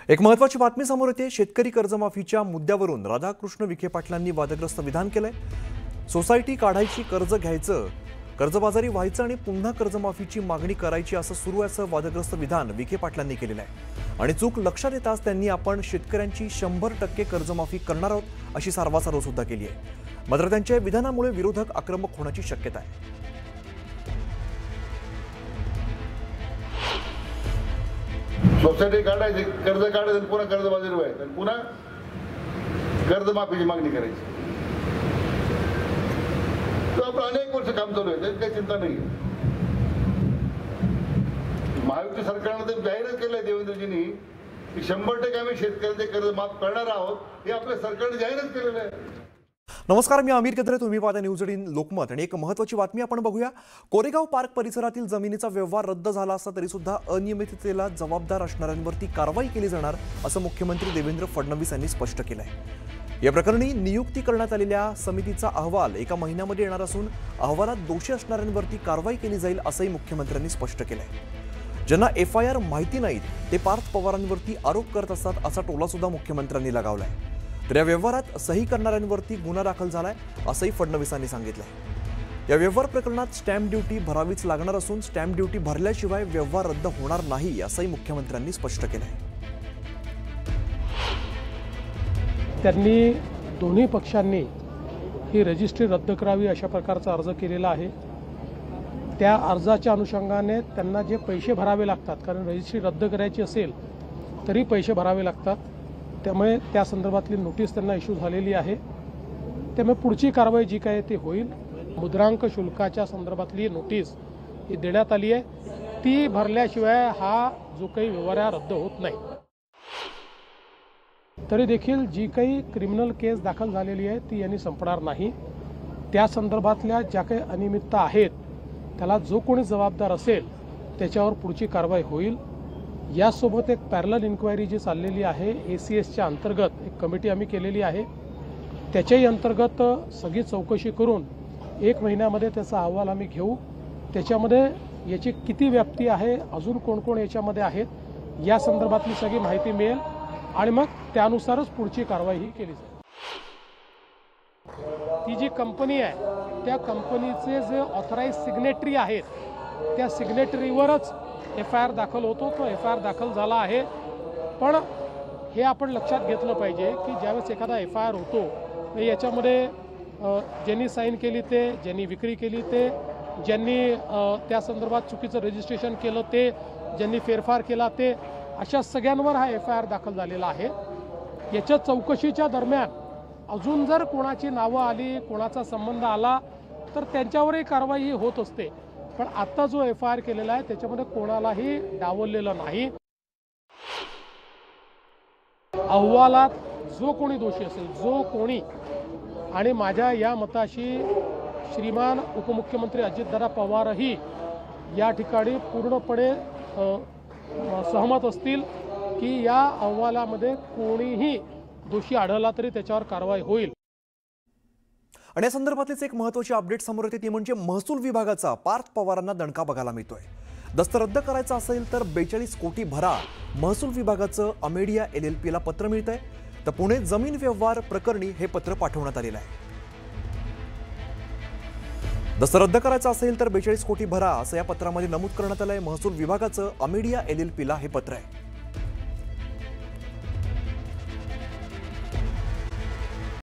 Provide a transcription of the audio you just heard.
एक महत्त्वाची बातमी समोर येते। शेतकरी कर्जमाफीच्या मुद्द्यावरून राधाकृष्ण विखे पाटलांनी वादग्रस्त विधान केलंय। सोसायटी काढायची, कर्ज घ्यायचं, कर्जबाजारी व्हायचं आणि पुन्हा कर्जमाफीची मागणी करायची असं सुरू असं वादग्रस्त विधान विखे पाटलांनी केलेलं आहे। आणि चूक लक्षात येताच त्यांनी आपण शेतकऱ्यांची 100% कर्जमाफी करणार आहोत अशी सारवासारव सुद्धा केली आहे। मात्र त्यांच्या विधानामुळे विरोधक आक्रमक होण्याची शक्यता आहे। सोसायटी काढायची, कर्ज काढायचं, पुन्हा कर्जबाजारी व्हायचं आणि पुन्हा कर्जमाफीची मागणी करायची। तर आपण अनेक वर्ष काम चालू आहे, त्याची काही चिंता नाही। महायुती सरकारने तर जाहीरच केलंय देवेंद्रजींनी की 100% आम्ही शेतकऱ्यांचे कर्ज माफ करणार आहोत, हे आपल्या सरकारने जाहीरच केलेलं आहे। नमस्कार, मी आमिर केद्रे, तुम्ही पाहता न्यूज18 लोकमत। आणि एक महत्त्वाची बातमी आपण बघूया। कोरेगाव पार्क परिसरातील जमिनीचा व्यवहार रद्द झाला असता तरी सुद्धा अनियमिततेला जबाबदार असणाऱ्यांवरती कारवाई केली जाणार असं मुख्यमंत्री देवेंद्र फडणवीस यांनी स्पष्ट केलं आहे। या प्रकरणी नियुक्ती करण्यात आलेल्या समितीचा अहवाल 1 महिन्यामध्ये येणार असून अहवालात दोषी असणाऱ्यांवरती कारवाई केली जाईल असंही मुख्यमंत्र्यांनी स्पष्ट केलं आहे। ज्यांना FIR माहिती नाहीत ते पार्थ पवारांवरती आरोप करत असतात असा टोला सुद्धा मुख्यमंत्र्यांनी लगावलाय। तर या व्यवहारात सही करणाऱ्यांवरती गुन्हा दाखल झालाय असंही फडणवीसांनी सांगितलंय। या व्यवहार प्रकरणात स्टॅम्प ड्युटी भरावीच लागणार असून स्टॅम्प ड्युटी भरल्याशिवाय व्यवहार रद्द होणार नाही असंही मुख्यमंत्र्यांनी स्पष्ट केलंय। त्यांनी दोन्ही पक्षांनी ही रजिस्ट्री रद्द करावी अशा प्रकारचा अर्ज केलेला आहे। त्या अर्जाच्या अनुषंगाने त्यांना जे पैसे भरावे लागतात, कारण रजिस्ट्री रद्द करायची असेल तरी पैसे भरावे लागतात, त्यामुळे त्या संदर्भातली नोटीस त्यांना इश्यू झालेली आहे। त्यामुळे पुढची कारवाई जी काय ती होईल। मुद्रांक शुल्काच्या संदर्भातली नोटीस ही देण्यात आली आहे, ती भरल्याशिवाय हा जो काही व्यवहार रद्द होत नाही। तरी देखील जी काही क्रिमिनल केस दाखल झालेली आहे ती यांनी संपणार नाही। त्या संदर्भातल्या ज्या काही अनियमितता आहेत त्याला जो कोणी जबाबदार असेल त्याच्यावर पुढची कारवाई होईल। यासोबत एक पॅरलल इन्क्वायरी जी चाललेली आहे ACSच्या अंतर्गत एक कमिटी आम्ही केलेली आहे, त्याच्याही अंतर्गत सगळी चौकशी करून 1 महिन्यामध्ये त्याचा अहवाल आम्ही घेऊ। त्याच्यामध्ये याची किती व्याप्ती आहे, अजून कोण कोण याच्यामध्ये आहेत, या संदर्भातली सगळी माहिती मिळेल आणि मग त्यानुसारच पुढची कारवाई ही केली जाईल। ती जी कंपनी आहे त्या कंपनीचे जे ऑथराइज सिग्नेटरी आहेत त्या सिग्नेटरीवरच FIR दाखल होतो। तो FIR दाखल झाला आहे, पण हे आपण लक्षात घेतलं पाहिजे की ज्यावेळेस एखादा FIR होतो याच्यामध्ये ज्यांनी साईन केली ते, ज्यांनी विक्री केली ते, ज्यांनी त्या संदर्भात चुकीचं रजिस्ट्रेशन केलं ते, ज्यांनी फेरफार केला ते, अशा सगळ्यांवर हा FIR दाखल झालेला आहे। याच्या चौकशीच्या दरम्यान अजून जर कोणाची नावं आली, कोणाचा संबंध आला तर त्यांच्यावरही कारवाई ही होत असते, पण आता जो FIR केलेला आहे त्याच्यामध्ये कोणालाही डावललेलं नाही। अहवालात जो कोणी दोषी असेल, जो कोणी, आणि माझ्या या मताशी श्रीमान उपमुख्यमंत्री अजितदादा पवारही या ठिकाणी पूर्णपणे सहमत असतील की या अहवालामध्ये कोणीही दोषी आढळला तरी त्याच्यावर कारवाई होईल। आणि या संदर्भातलीच एक महत्त्वाची अपडेट समोर येते, ती म्हणजे महसूल विभागाचा पार्थ पवारांना दणका बघायला मिळतोय। दस्त रद्द करायचा असेल तर 42 कोटी भरा, महसूल विभागाचं अमेडिया LLPला पत्र मिळतंय। तर पुणे जमीन व्यवहार प्रकरणी हे पत्र पाठवण्यात आलेलं आहे। दस्त रद्द करायचा असेल तर 42 कोटी भरा असं या पत्रामध्ये नमूद करण्यात आलंय। महसूल विभागाचं अमेडिया LLPला हे पत्र आहे।